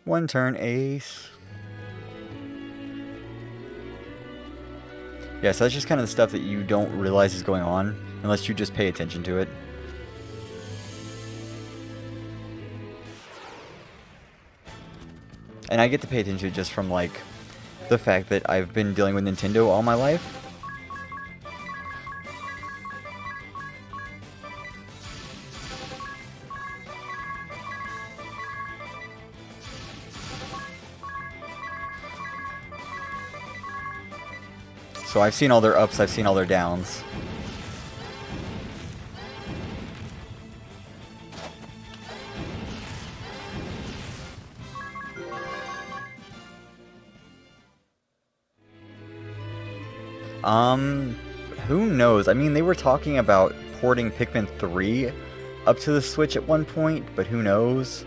One turn, ace. Yeah, so that's just kind of the stuff that you don't realize is going on unless you just pay attention to it. And I get to pay attention just from, like, the fact that I've been dealing with Nintendo all my life. So I've seen all their ups, I've seen all their downs. Who knows? I mean, they were talking about porting Pikmin 3 up to the Switch at one point, but who knows?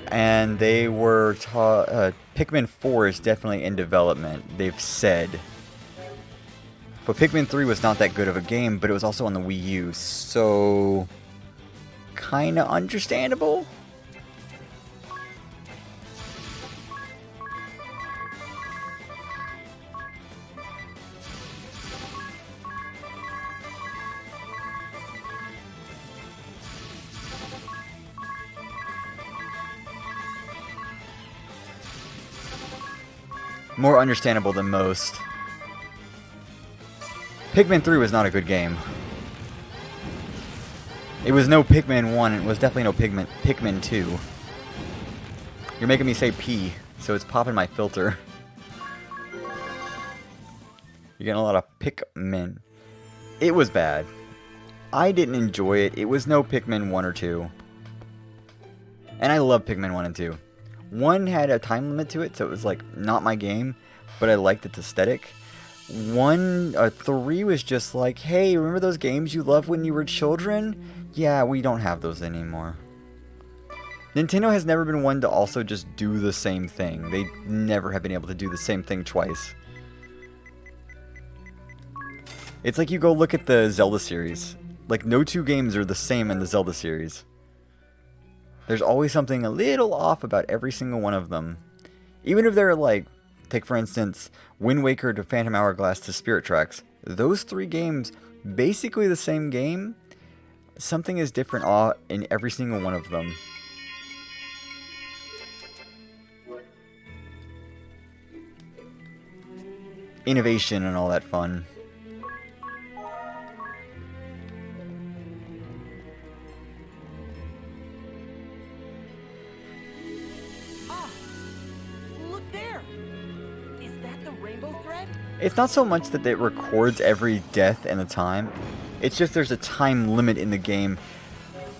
And they were Pikmin 4 is definitely in development, they've said. But Pikmin 3 was not that good of a game, but it was also on the Wii U, so kinda understandable. More understandable than most. Pikmin 3 was not a good game. It was no Pikmin 1, it was definitely no Pikmin 2. You're making me say P, so it's popping my filter. You're getting a lot of Pikmin. It was bad. I didn't enjoy it. It was no Pikmin 1 or 2. And I love Pikmin 1 and 2. 1 had a time limit to it, so it was like not my game, but I liked its aesthetic. 3 was just like, hey, remember those games you loved when you were children? Yeah, we don't have those anymore. Nintendo has never been one to also just do the same thing. They never have been able to do the same thing twice. It's like you go look at the Zelda series. Like, no two games are the same in the Zelda series. There's always something a little off about every single one of them. Even if they're like, take for instance, Wind Waker to Phantom Hourglass to Spirit Tracks. Those 3 games, basically the same game. Something is different in every single one of them. Innovation and all that fun. It's not so much that it records every death and the time. It's just there's a time limit in the game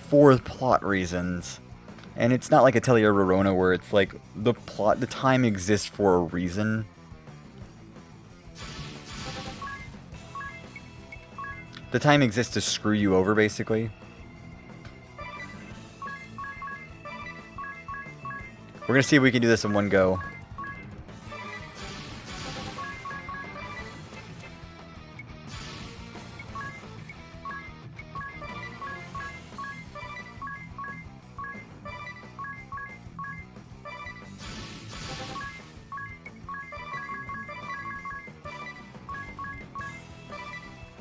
for plot reasons. And it's not like Atelier Rorona where it's like the time exists for a reason. The time exists to screw you over, basically. We're gonna see if we can do this in one go.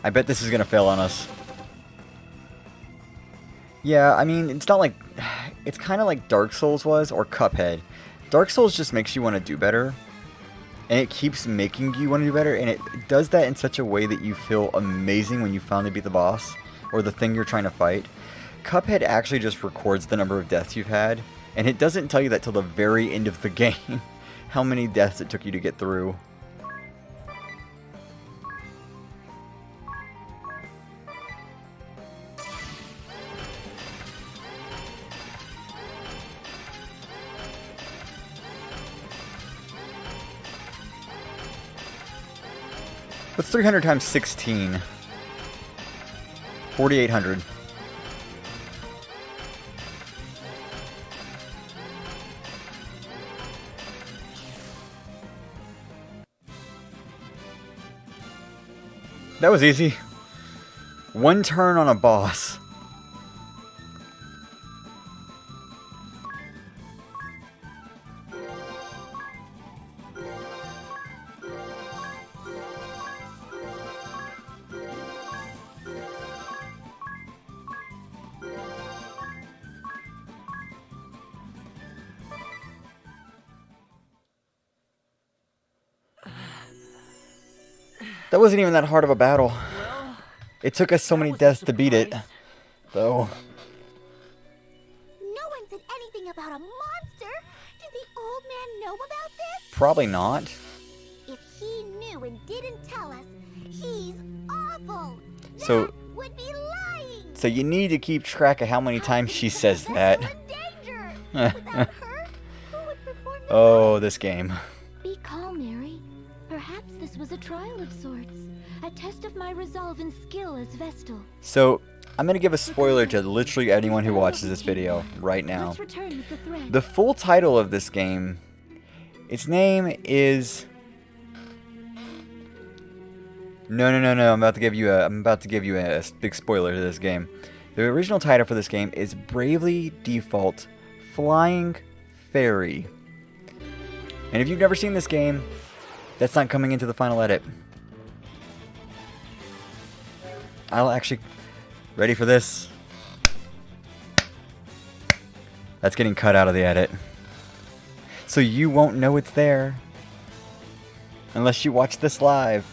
I bet this is gonna fail on us. Yeah, I mean, it's not like... It's kind of like Dark Souls was, or Cuphead. Dark Souls just makes you want to do better. And it keeps making you want to do better, and it does that in such a way that you feel amazing when you finally beat the boss, or the thing you're trying to fight. Cuphead actually just records the number of deaths you've had, and it doesn't tell you that till the very end of the game, how many deaths it took you to get through. What's 300 times 16? 4,800. That was easy. One turn on a boss. That wasn't even that hard of a battle. Well, It took us so that many was a deaths to beat it, surprise. though. No one said anything about a monster. Did the old man know about this? Probably not. If he knew and didn't tell us, he's awful. So- That would be lying. So you need to keep track of how many times she says We're that. still in danger. Without her, who would perform the Oh, this game. Be calm, Mary. Perhaps this was a trial of sorts. A test of my resolve and skill as Vestal. So, I'm going to give a spoiler to literally anyone who watches this video right now. Let's return with the thread. The full title of this game, its name is... No. I'm about to give you a big spoiler to this game. The original title for this game is Bravely Default Flying Fairy. And if you've never seen this game, that's not coming into the final edit. I'll actually... Ready for this? That's getting cut out of the edit. So you won't know it's there. Unless you watch this live.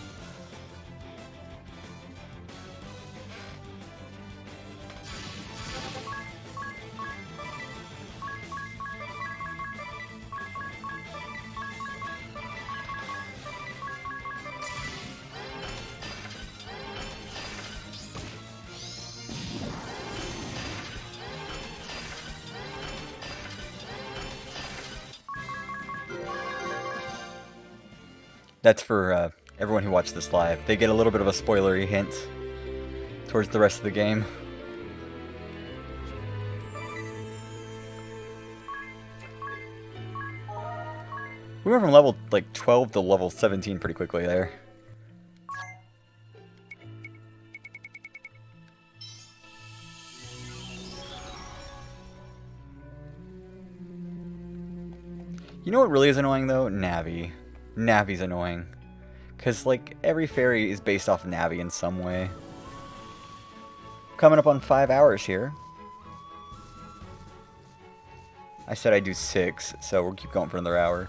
That's for everyone who watched this live. They get a little bit of a spoilery hint towards the rest of the game. We went from level like 12 to level 17 pretty quickly there. You know what really is annoying though? Navi. Navi's annoying. Because, like, every fairy is based off Navi in some way. Coming up on 5 hours here. I said I'd do 6, so we'll keep going for another hour.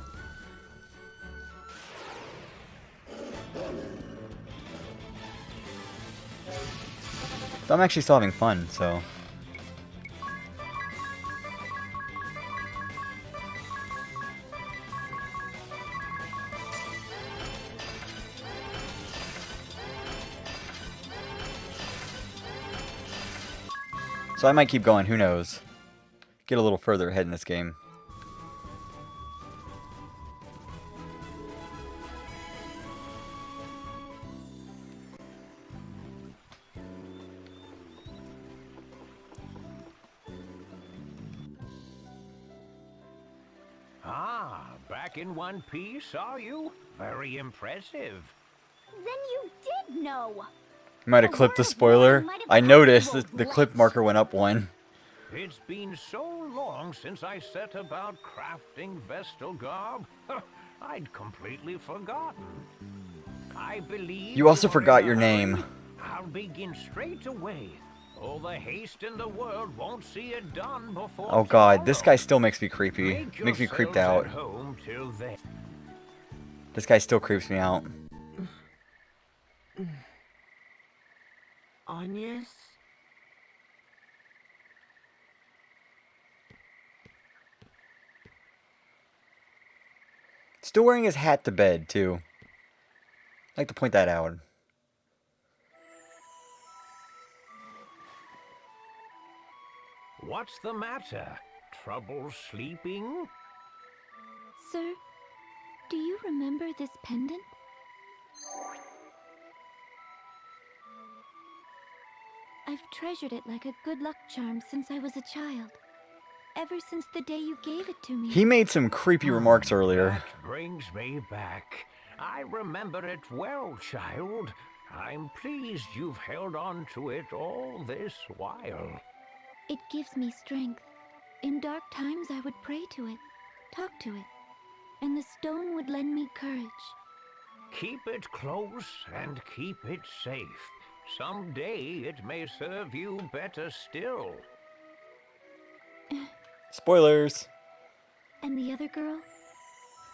So I'm actually still having fun, so... So I might keep going, who knows. Get a little further ahead in this game. Ah, back in one piece, are you? Very impressive. Then you did know. Might have clipped the spoiler. I noticed that the clip marker went up one. It's been so long since I set about crafting Vestal garb. I'd completely forgotten. I believe You also are forgot in your a name. hurry. I'll begin straight away. All the haste in the world won't see it done before Oh god, this tomorrow. guy still makes me creepy. Make Makes me creeped yourselves out. at home till then. This guy still creeps me out. Agnes? Still wearing his hat to bed, too. I'd like to point that out. What's the matter? Trouble sleeping? Sir, do you remember this pendant? I've treasured it like a good luck charm since I was a child. Ever since the day you gave it to me. He made some creepy remarks earlier. That brings me back. I remember it well, child. I'm pleased you've held on to it all this while. It gives me strength. In dark times I would pray to it, talk to it, and the stone would lend me courage. Keep it close and keep it safe. Someday it may serve you better still. Spoilers. And the other girl?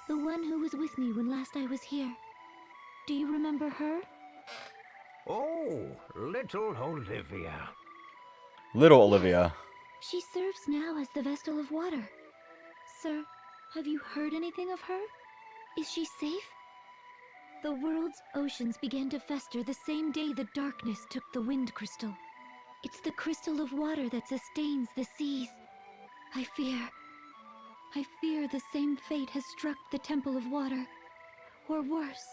The one who was with me when last I was here. Do you remember her? Oh, little Olivia. Little Olivia. She serves now as the Vestal of Water. Sir, have you heard anything of her? Is she safe? The world's oceans began to fester the same day the darkness took the wind crystal. It's the crystal of water that sustains the seas. I fear the same fate has struck the Temple of Water, or worse.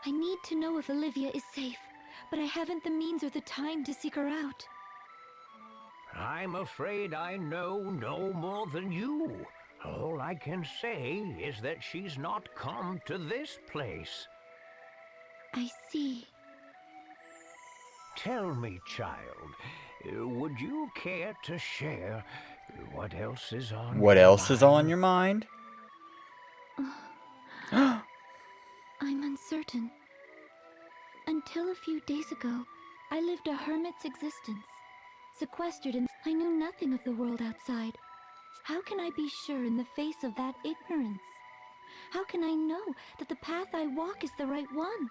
I need to know if Olivia is safe, but I haven't the means or the time to seek her out. I'm afraid I know no more than you. All I can say is that she's not come to this place. I see. Tell me, child, would you care to share what else is on What your else is on mind? your mind? I'm uncertain. Until a few days ago, I lived a hermit's existence. Sequestered and I knew nothing of the world outside. How can I be sure in the face of that ignorance? How can I know that the path I walk is the right one?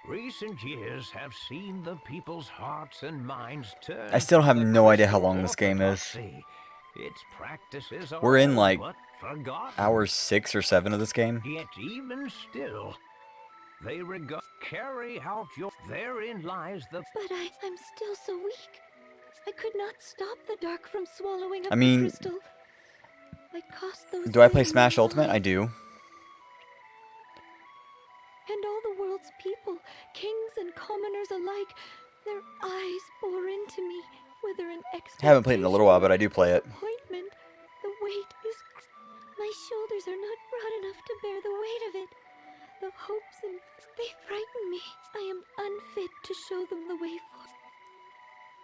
Recent years have seen the people's hearts and minds turn. I still have to the no idea how Christian long this game is. orthodoxy. Its practices are We're in, all like, but forgotten. Hours 6 or 7 of this game. Yet even still, they carry out your. Therein lies the. But I'm still so weak. I could not stop the dark from swallowing up I mean, the crystal. I cost those Do I play women Smash their Ultimate? I lives. do. And all the world's people, kings and commoners alike, their eyes bore into me, whether in expectation Haven't played it in a little while, but I do play it. disappointment. The weight is... My shoulders are not broad enough to bear the weight of it. The hopes and... They frighten me. I am unfit to show them the way forward.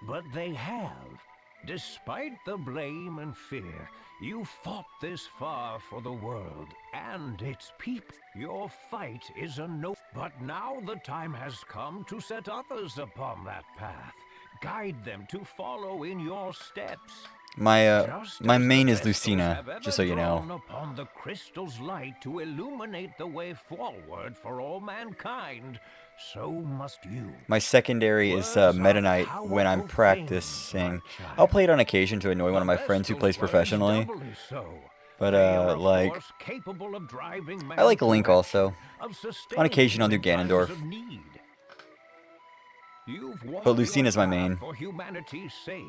But they have. Despite the blame and fear, you fought this far for the world and its people. Your fight is a no. But now the time has come to set others upon that path. Guide them to follow in your steps. My main is Vestals Lucina, have ever just so you drawn know. upon the crystal's light to illuminate the way forward for all mankind, so must you. My secondary is Words Meta are Knight when I'm powerful practicing. things, my I'll child. play it on occasion to annoy one of my friends who plays professionally. But, like, I like Link also. On occasion I'll do Ganondorf. But Lucina's my main. For humanity's sake,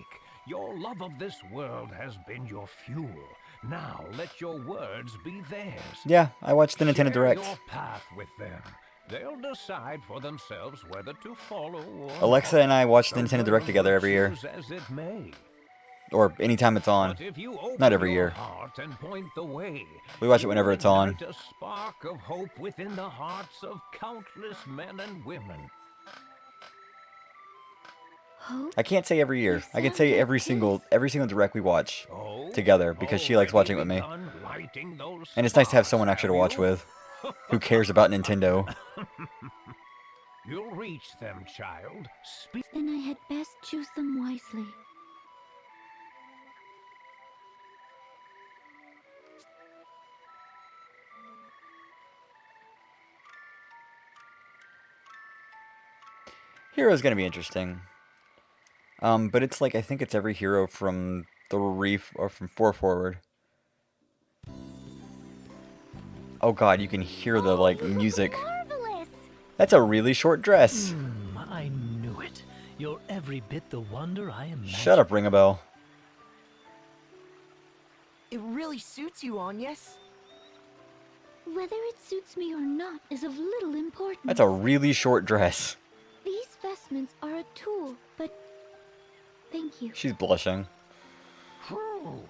your love of this world has been your fuel. Now let your words be theirs. Yeah, I watched the Nintendo Share Direct. your path with them. They'll decide for themselves whether to follow or Alexa not. and I watch the So Nintendo let Direct them together every year. choose as it may. Or anytime it's on. But if you open Not every your year. heart and point the way, We watch it you whenever will it's on. ignite a spark of hope within the hearts of countless men and women. Hope? I can't say every year. I can say every single Direct we watch Oh, together because she likes watching it with me. begun lighting those And it's nice to have someone sparks, extra to have watch you? with who cares about Nintendo. You'll reach them, child. Speak. Then I had best choose them wisely. Hero's gonna be interesting. But it's like I think it's every hero from 3 or from 4 forward. Oh god, you can hear the like music. Marvelous! That's a really short dress. I knew it. You're every bit the wonder I imagined. Shut up, ring a bell. It really suits you, Agnes. Whether it suits me or not is of little importance. That's a really short dress. These vestments are a tool, but... Thank you. She's blushing. Whew.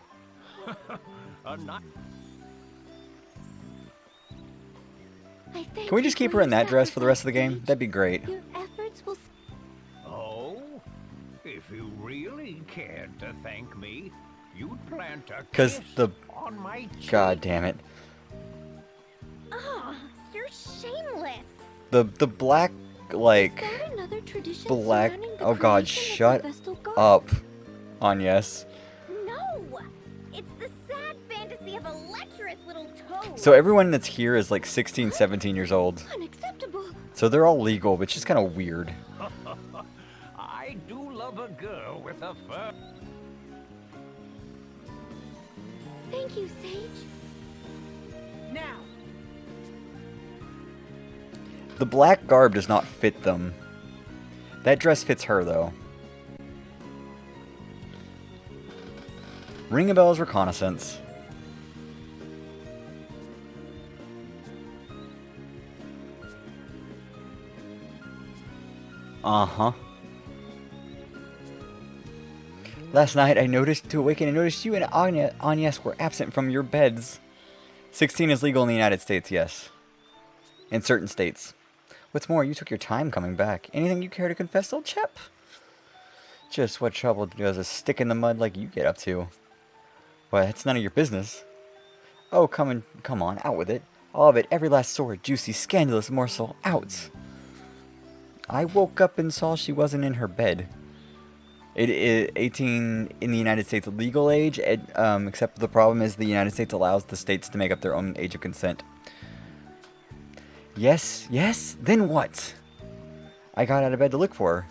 A ni- I thank Can we you just keep for her in your that dress for the rest of the sacrifice, game? That'd be great. Your efforts will... Oh, if you really cared to thank me, you'd plant a 'Cause kiss the- on my cheek. God damn it. Ah, you're shameless. The black like Is that another tradition black surrounding the oh god, creation of the shut Vestal God? up. Agnes. No! It's the sad fantasy of a lecherous little toad. So everyone that's here is like 16, 17 years old. Unacceptable. So they're all legal, but it's just kind of weird. I do love a girl with a fur. Thank you, Sage. Now! The black garb does not fit them. That dress fits her, though. Ring a bell's reconnaissance. Uh-huh. Last night I noticed you and Agnes were absent from your beds. 16 is legal in the United States, yes. In certain states. What's more, you took your time coming back. Anything you care to confess, old chap? Just what trouble does a stick in the mud like you get up to? Well, it's none of your business. Oh, come on, out with it. All of it, every last sore, juicy, scandalous morsel, out. I woke up and saw she wasn't in her bed. It is 18 in the United States legal age, except the problem is the United States allows the states to make up their own age of consent. Yes, then what? I got out of bed to look for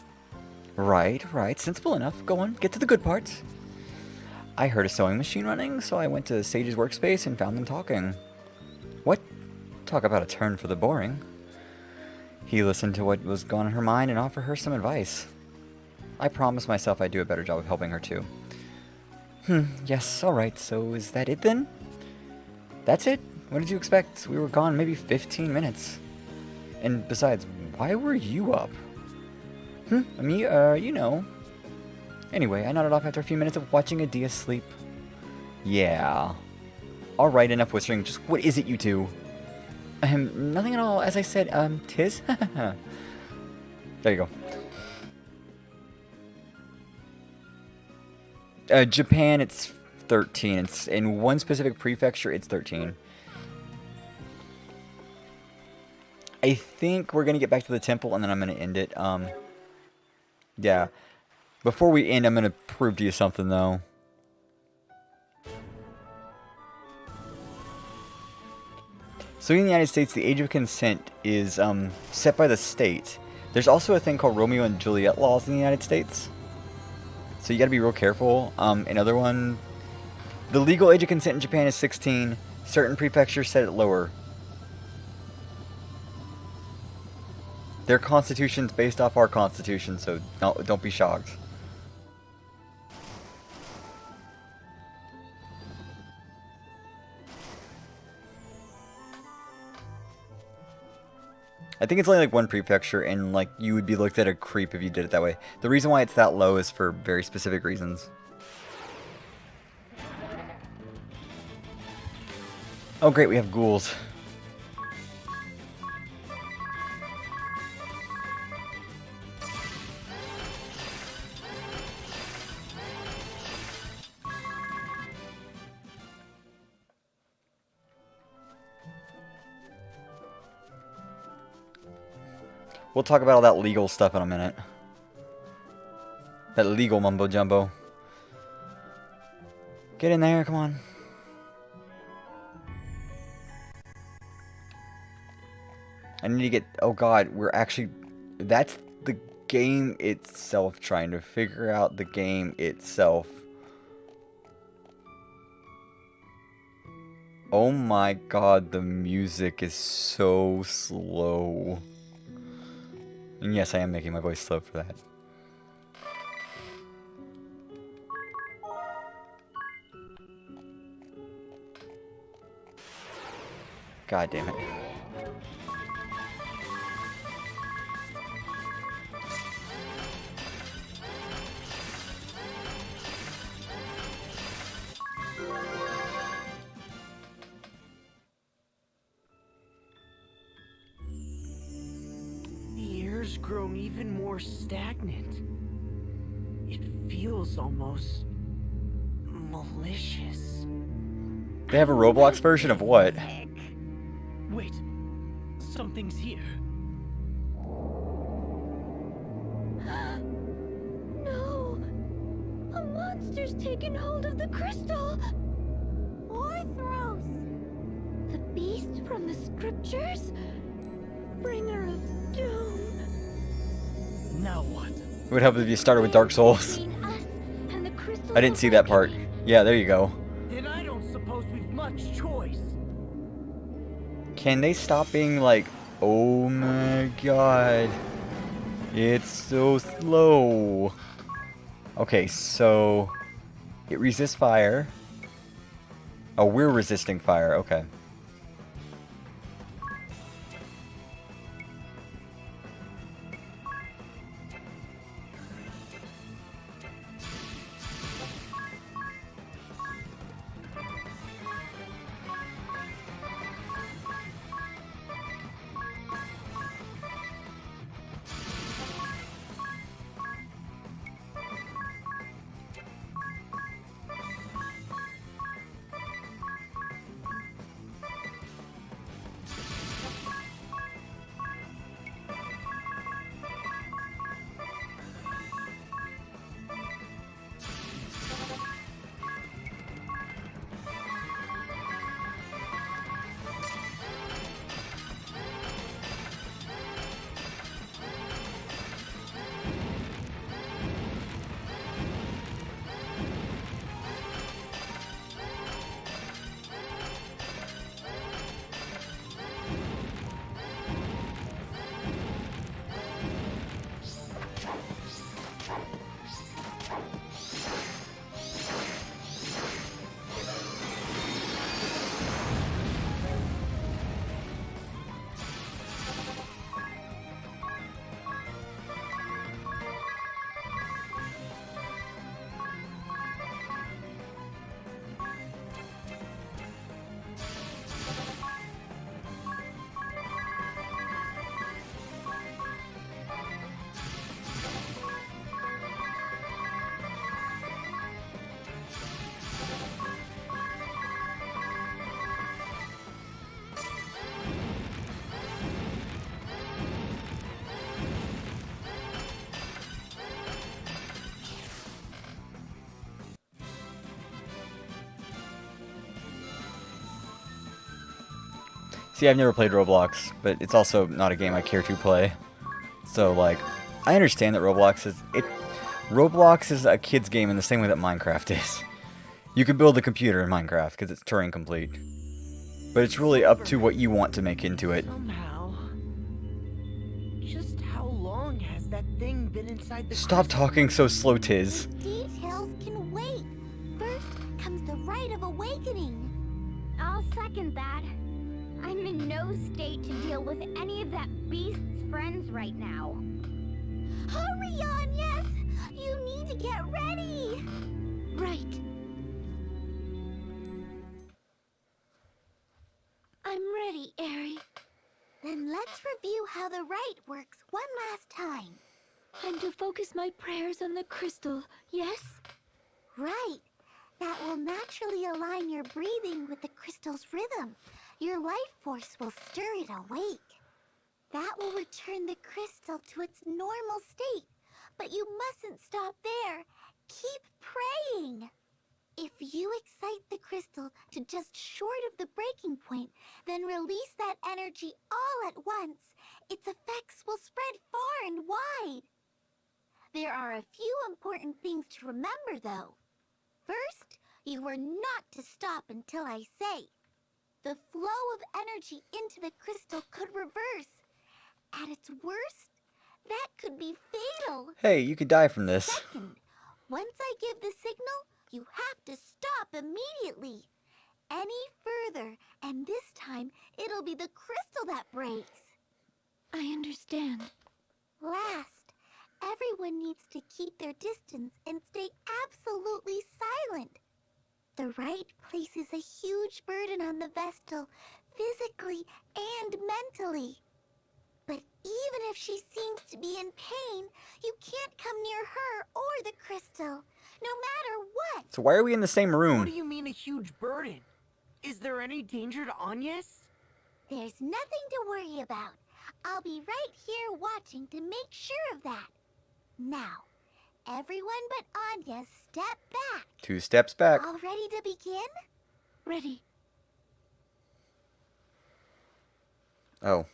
her. Right, sensible enough. Go on, get to the good parts. I heard a sewing machine running, so I went to Sage's workspace and found them talking. What? Talk about a turn for the boring. He listened to what was going on in her mind and offered her some advice. I promised myself I'd do a better job of helping her too. Yes, alright, so is that it then? That's it? What did you expect? We were gone maybe 15 minutes. And besides, why were you up? Me, you know. Anyway, I nodded off after a few minutes of watching Adia sleep. Yeah. Alright, enough whispering. Just what is it, you two? Nothing at all. As I said, tis? There you go. Japan, it's 13. It's in one specific prefecture, it's 13. I think we're going to get back to the temple, and then I'm going to end it. Yeah. Before we end, I'm going to prove to you something, though. So in the United States, the age of consent is set by the state. There's also a thing called Romeo and Juliet laws in the United States. So you got to be real careful. Another one, the legal age of consent in Japan is 16. Certain prefectures set it lower. Their constitution's based off our constitution, so don't be shocked. I think it's only like one prefecture, and like you would be looked at a creep if you did it that way. The reason why it's that low is for very specific reasons. Oh great, we have ghouls. We'll talk about all that legal stuff in a minute. That legal mumbo jumbo. Get in there, come on. I need to get... Oh god, we're actually... That's the game itself, trying to figure out the game itself. Oh my god, the music is so slow. And yes, I am making my voice slow for that. God damn it. Grown even more stagnant. It feels almost malicious. They have a Roblox version of what? Wait, something's here. No! A monster's taken hold of the crystal! Orthros! The beast from the scriptures? Bringer of It would help if you started with Dark Souls. Between us and the crystal I didn't see that part. awakening. Yeah, there you go. Then I don't suppose we've much choice. Can they stop being like, oh my god, it's so slow. Okay, so it resists fire. Oh, we're resisting fire. Okay. See, I've never played Roblox, but it's also not a game I care to play. So, like, I understand that Roblox is a kid's game in the same way that Minecraft is. You can build a computer in Minecraft because it's Turing complete. But it's really up to what you want to make into it. Somehow. Just how long has that thing been inside the Stop crystal? talking so slow, Tiz. Details can wait. First comes the rite of awakening. I'll second that. I'm in no state to deal with any of that beast's friends right now. Hurry on, yes! You need to get ready! Right. I'm ready, Aerie. Then let's review how the rite works one last time. I'm to focus my prayers on the crystal, yes? Right. That will naturally align your breathing with the crystal's rhythm. Your life force will stir it awake. That will return the crystal to its normal state. But you mustn't stop there. Keep praying. If you excite the crystal to just short of the breaking point, then release that energy all at once, its effects will spread far and wide. There are a few important things to remember, though. First, you are not to stop until I say. The flow of energy into the crystal could reverse. At its worst, that could be fatal. Hey, you could die from this. Second, once I give the signal, you have to stop immediately. Any further, and this time, it'll be the crystal that breaks. I understand. Last, everyone needs to keep their distance and stay absolutely silent. The rite places a huge burden on the Vestal, physically and mentally. But even if she seems to be in pain, you can't come near her or the crystal, no matter what. So why are we in the same What room? do you mean a huge burden? Is there any danger to Agnes? There's nothing to worry about. I'll be right here watching to make sure of that. Now, everyone but Anya, step back. 2 steps back. All ready to begin? Ready. Oh.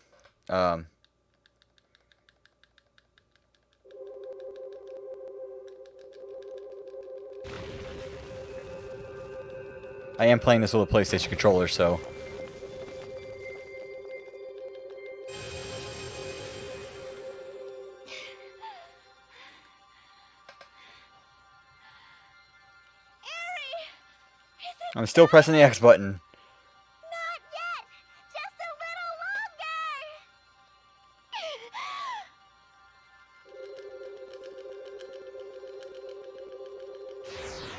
I am playing this with a PlayStation controller, so... I'm still pressing the X button. Not yet! Just a little longer!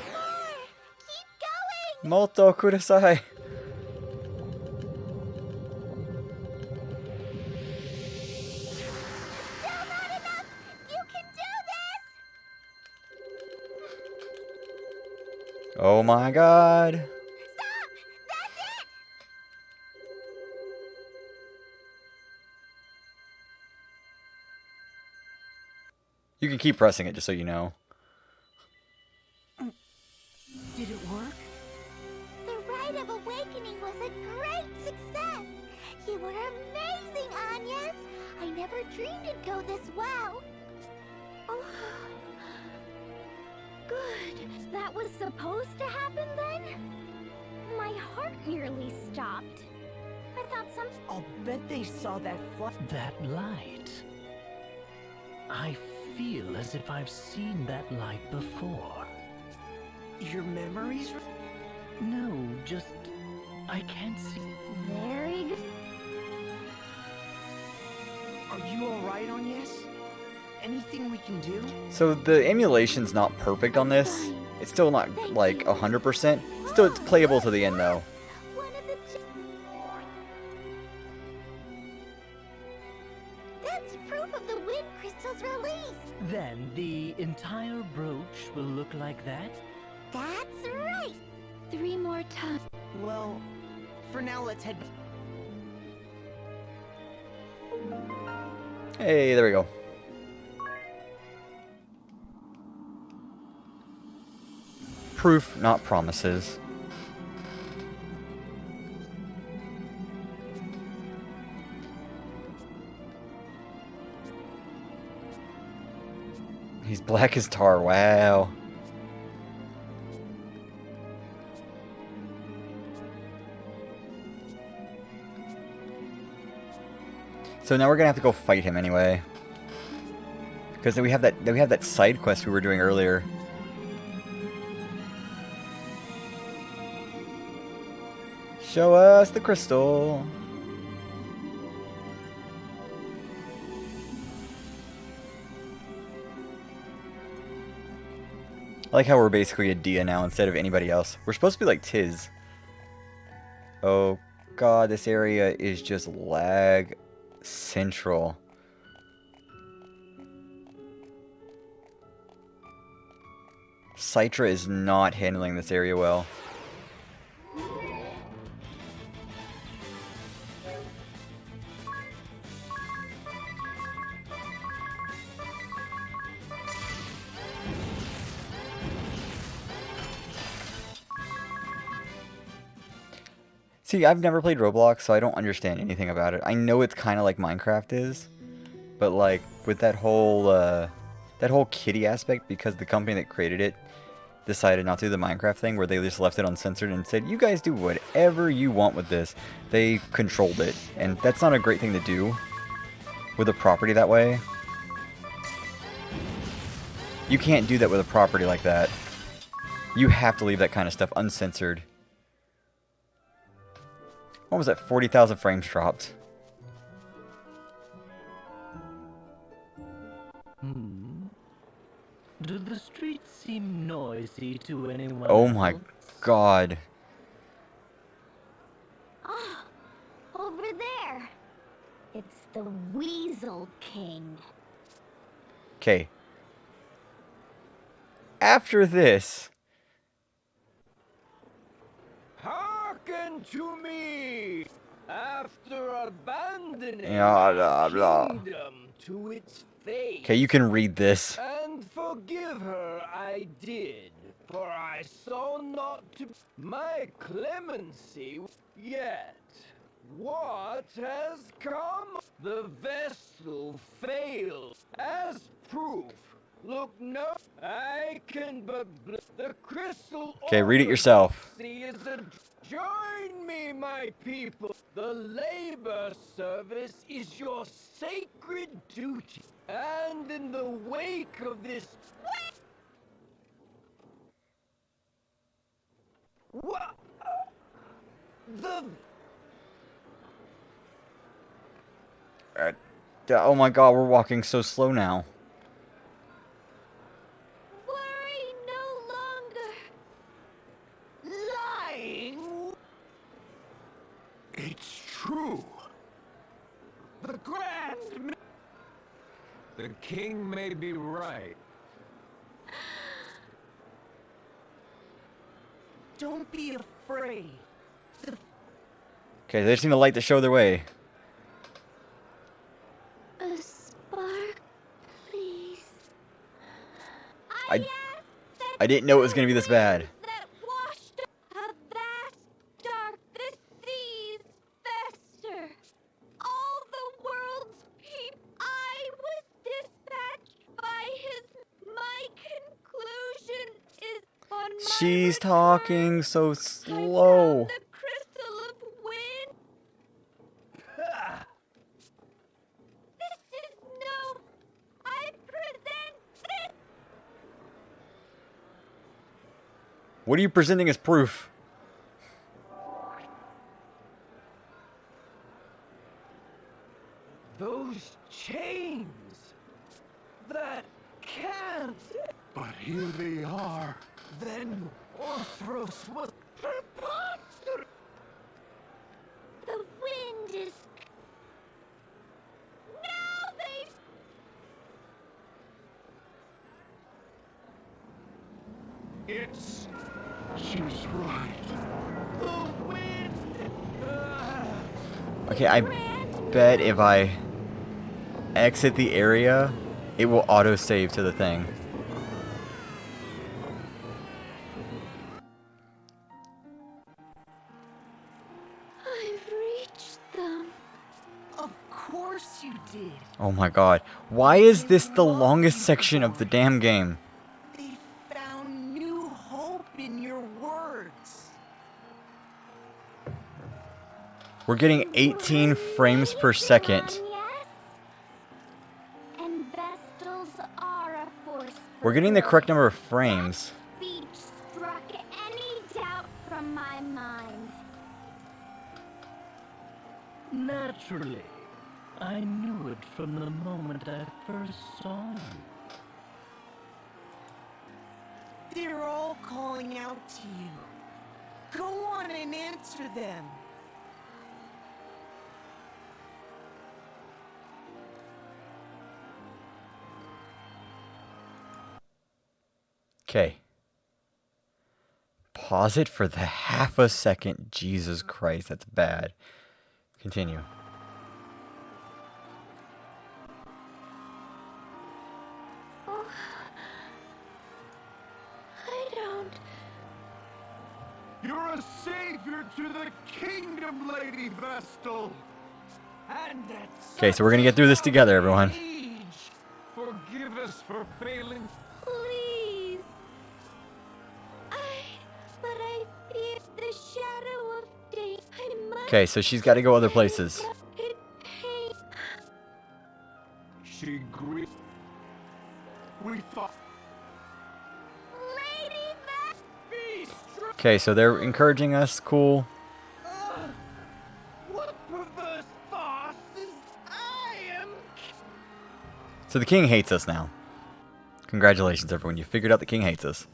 More! Keep going! Molto kudasai. Still not enough! You can do this! Oh my god. Stop! That's it! You can keep pressing it, just so you know. Did it work? The Rite of Awakening was a great success! You were amazing, Agnes! I never dreamed it'd go this well! Oh. Good. That was supposed to happen then? My heart nearly stopped. I thought some... I'll bet they saw that That light. I feel as if I've seen that light before. Your memories? No, just... I can't see... Very good. Are you alright, Agnes? Anything we can do? So the emulation's not perfect on this. It's still not like 100%. Still it's playable to the end though. One of the That's proof of the wind crystal's release! Then the entire brooch will look like that? That's right! 3 more times. Well, for now, let's head. Hey, there we go. Proof, not promises. He's black as tar, wow. So now we're gonna have to go fight him anyway. Because we have that side quest we were doing earlier. Show us the crystal. I like how we're basically a Dia now instead of anybody else. We're supposed to be like Tiz. Oh god, this area is just lag central. Citra is not handling this area well. See, I've never played Roblox, so I don't understand anything about it. I know it's kind of like Minecraft is, but like with that whole kitty aspect, because the company that created it decided not to do the Minecraft thing where they just left it uncensored and said, you guys do whatever you want with this. They controlled it, and that's not a great thing to do with a property that way. You can't do that with a property like that. You have to leave that kind of stuff uncensored. What was that? 40,000 frames dropped. Do the streets seem noisy to anyone Oh my else? god. Ah, over there. It's the Weasel King. Okay. After this... Hearken to me! After abandoning Yeah, blah, the blah. kingdom to its fate, Okay, you can read this. and forgive her I did, for I saw not to my clemency yet. What has come? The vessel failed. As proof, Look, no, I can but the crystal. Okay, read it yourself. Join me, my people. The labor service is your sacred duty, and in the wake of this. What? The. Oh my god, we're walking so slow now. Worry no longer. Lying. It's true. The The king may be right. Don't be afraid. Okay, they just need a light to show their way. A spark, please. I didn't know it was gonna be this bad. That washed a vast dark, the seas fester. All the world's people. I was dispatched by his. My conclusion is on my She's return. talking so I slow. found the crystal of wind. This is no. I present this. What are you presenting as proof? Those chains that can't. But here they are. Then Orthros was preposterous. The wind is. Now they. It's. She's right. The wind. Okay, I bet if I exit the area, it will auto-save to the thing. I've reached them. Of course you did. Oh my god. Why is this the longest section of the damn game? They found new hope in your words. We're getting 18 frames per second. Yes? And Vestals are a force. We're getting the correct number of frames. Speech struck any doubt from my mind. Naturally. I knew it from the moment I first saw you. They're all calling out to you. Go on and answer them. Okay. Pause it for the half a second. Jesus Christ, that's bad. Continue. Oh, I don't. You're a savior to the kingdom, Lady Vestal. And that's. Okay, so we're gonna get through this together, everyone. Forgive us for failing. Please. But I fear the shadow of day. I must. Okay, so she's got to go other places. It pain. She grieved. We thought. Lady Be strong. Okay, so they're encouraging us. Cool. What perverse farces I am. So the king hates us now. Congratulations, everyone. You figured out the king hates us.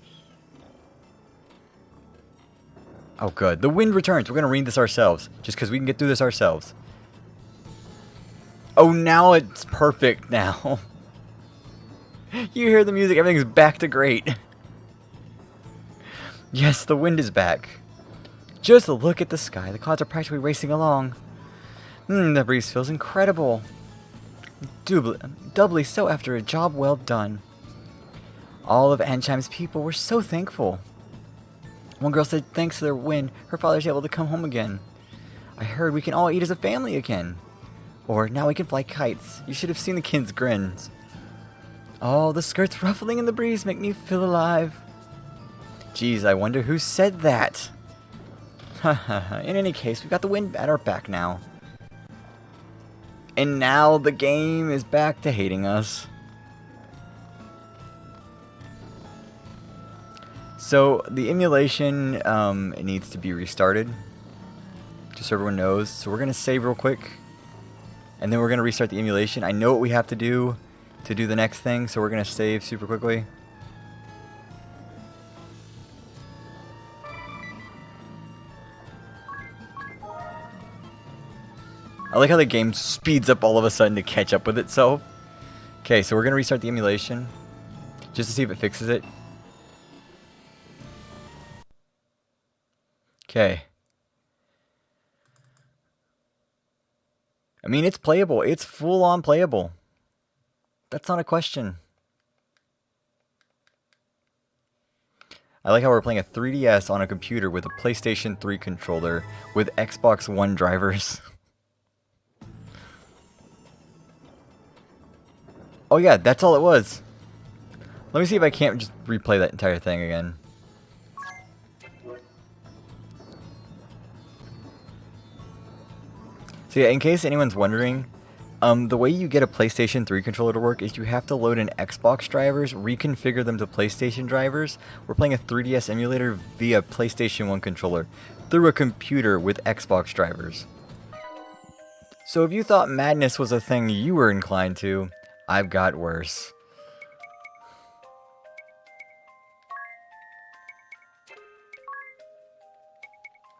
Oh, good. The wind returns. We're going to read this ourselves. Just because we can get through this ourselves. Oh, now it's perfect now. You hear the music. Everything's back to great. Yes, the wind is back. Just look at the sky. The clouds are practically racing along. The breeze feels incredible. Doubly so after a job well done. All of Ansheim's people were so thankful. One girl said thanks to their wind, her father's able to come home again. I heard we can all eat as a family again. Or now we can fly kites. You should have seen the kids' grins. Oh, the skirts ruffling in the breeze make me feel alive. Geez, I wonder who said that. In any case, we've got the wind at our back now. And now the game is back to hating us. So, the emulation it needs to be restarted. Just so everyone knows. So we're going to save real quick. And then we're going to restart the emulation. I know what we have to do the next thing. So we're going to save super quickly. I like how the game speeds up all of a sudden to catch up with itself. Okay, so we're going to restart the emulation. Just to see if it fixes it. Okay. I mean, it's playable. It's full-on playable. That's not a question. I like how we're playing a 3DS on a computer with a PlayStation 3 controller with Xbox One drivers. Oh yeah, that's all it was. Let me see if I can't just replay that entire thing again. So yeah, in case anyone's wondering, the way you get a PlayStation 3 controller to work is you have to load in Xbox drivers, reconfigure them to PlayStation drivers. We're playing a 3DS emulator via PlayStation 1 controller through a computer with Xbox drivers. So if you thought madness was a thing you were inclined to, I've got worse.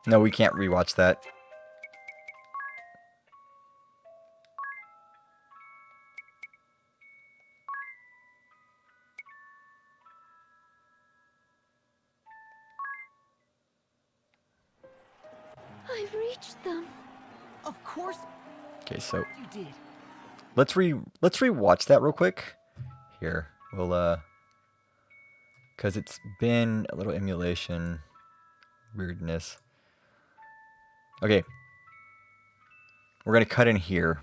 No, we can't rewatch that. I've reached them. Of course Okay, so you did. let's rewatch that real quick. Here, we'll because it's been a little emulation weirdness. Okay, we're gonna cut in here.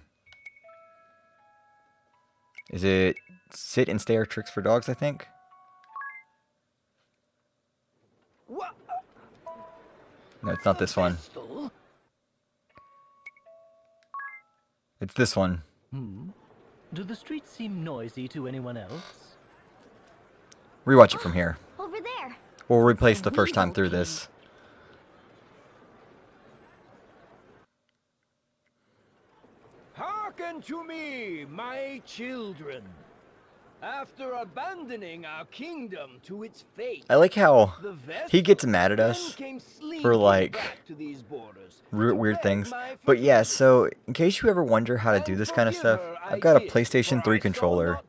Is it sit and stare tricks for dogs? I think. What? No, it's not this one. It's this one. Do the streets seem noisy to anyone else? Rewatch it from here. Over there. We'll replace the first time through this. Hearken to me, my children. After abandoning our kingdom to its fate, I like how the he gets mad at us for like weird things. But yeah, so in case you ever wonder how to do this kind of stuff, I've got a PlayStation 3 controller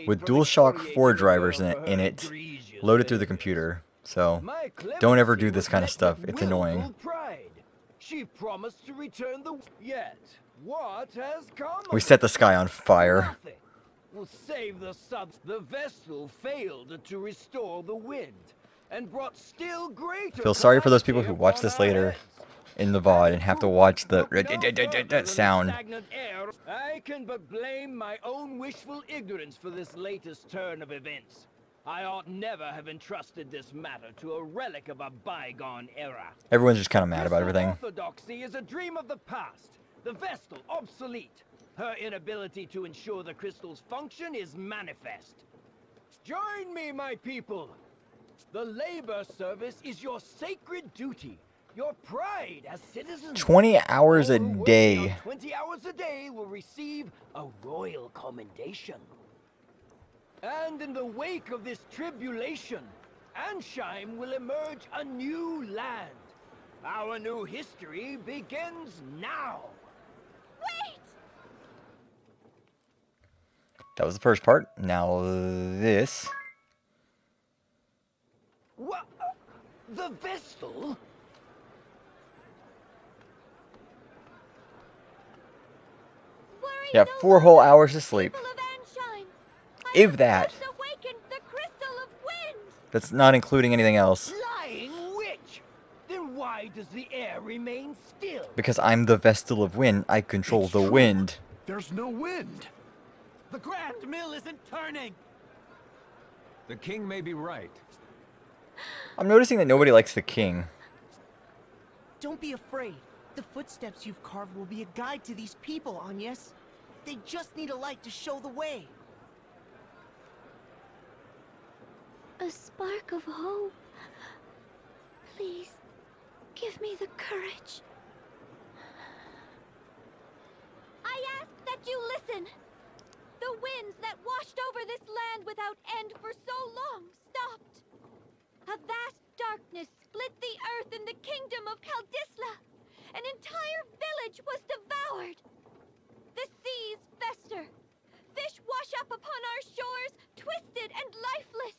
with DualShock 4 drivers in it loaded through the computer. So don't ever do this kind of stuff. It's annoying. She promised to return the yet. What has come? We set the sky on fire. Nothing will save the sun. The vessel failed to restore the wind and brought still greater. I feel sorry for those people who watch this later in the VOD and have to watch the sound. I can but blame my own wishful ignorance for this latest turn of events. I ought never have entrusted this matter to a relic of a bygone era. Everyone's just kind of mad about everything. Orthodoxy is a dream of the past. The Vestal obsolete. Her inability to ensure the crystal's function is manifest. Join me, my people. The labor service is your sacred duty, your pride as citizens. 20 hours a All who work day. beyond 20 hours a day will receive a royal commendation. And in the wake of this tribulation, Ansheim will emerge a new land. Our new history begins now. Wait! That was the first part. Now this. What? The Vestal? Worry Yeah, no 4 whole longer, hours of sleep. people of Ansheim. I If have that. just awakened the Crystal of Wind. That's not including anything else. Lying witch! Then why does the air remain still? Because I'm the Vestal of Wind, I control the wind. There's no wind. The Grand Mill isn't turning. The king may be right. I'm noticing that nobody likes the king. Don't be afraid. The footsteps you've carved will be a guide to these people, Agnes. They just need a light to show the way. A spark of hope. Please, give me the courage. I ask that you listen. The winds that washed over this land without end for so long stopped. A vast darkness split the earth in the kingdom of Kaldisla. An entire village was devoured. The seas fester. Fish wash up upon our shores, twisted and lifeless.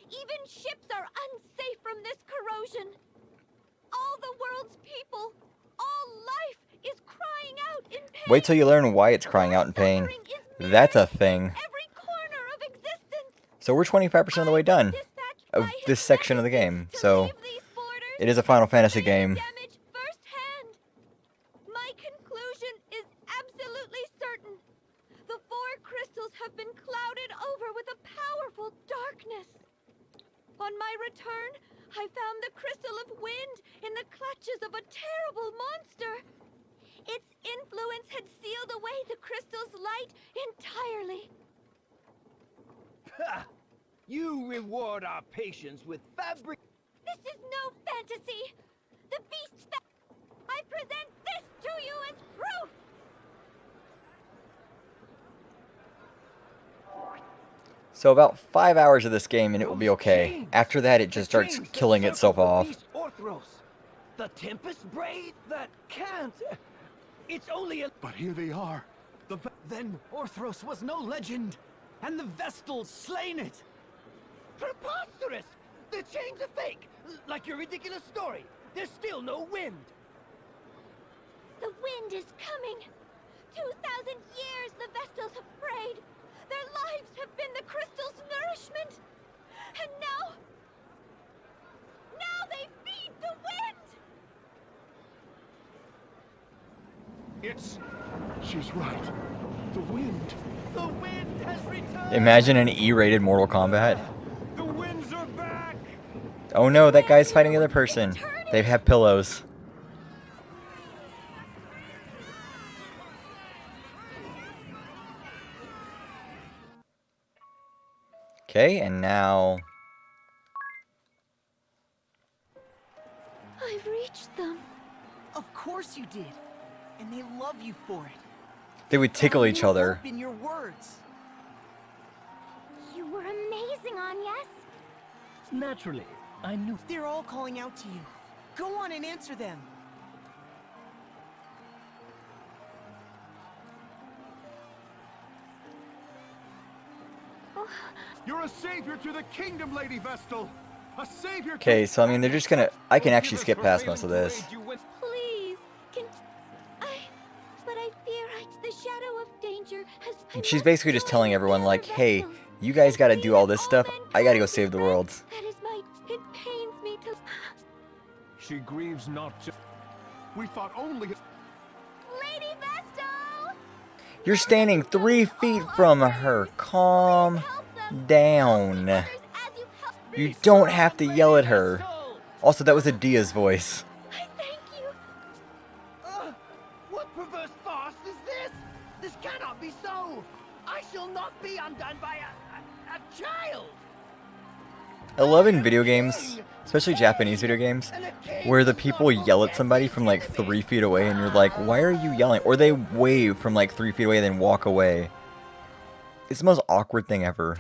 Even ships are unsafe from this corrosion. All the world's people, all life is crying out in pain. Wait till you learn why it's crying out in pain. Suffering is That's a mirrored in thing. every corner of existence. So we're 25% of the way done Dispatched of by this his section of the majesty game. to So leave these borders it is a Final Fantasy and game. damage firsthand. My conclusion is absolutely certain. The four crystals have been clouded over with a powerful darkness. On my return, I found the crystal of wind in the clutches of a terrible monster. Its influence had sealed away the crystal's light entirely. Ha! You reward our patience with fabric. This is no fantasy. The beast's I present this to you as proof. So about 5 hours of this game and it will be okay. After that, it just starts killing itself off. The Tempest Braid that can't. It's only a. But here they are. Then Orthros was no legend, and the Vestal's slain it. Preposterous! The chains are fake, like your ridiculous story. There's still no wind. The wind is coming. 2,000 years the Vestals have prayed. Their lives have been the crystal's nourishment. And now they feed the wind! She's right. The wind. The wind has returned. Imagine an E-rated Mortal Kombat. The winds are back. Oh no, that guy's fighting the other person. They have pillows. Okay, and now... I've reached them. Of course you did. And they love you for it. They would tickle each other. Hope in your words. You were amazing, Agnes. Naturally, I knew. They're all calling out to you. Go on and answer them. You're a savior to the kingdom, Lady Vestal. A savior. Okay, so I mean, they're just gonna... I can actually skip past most of this. Please, but I fear the shadow of danger has... She's basically just telling everyone, like, hey, you guys gotta do all this stuff. I gotta go save the world. That is it pains me to... She grieves not to. We thought only. Lady Vestal! You're standing 3 feet from her. Calm down. You don't have to yell at her. Also, that was a Dia's voice. I thank you. What perverse farce is this? This cannot be so. I shall not be undone by a child. I love in video games, especially Japanese video games, where the people yell at somebody from like 3 feet away and you're like, why are you yelling? Or they wave from like 3 feet away and then walk away. It's the most awkward thing ever.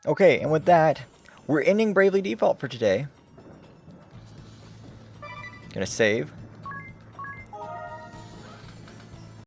Okay, and with that, we're ending Bravely Default for today. Gonna save.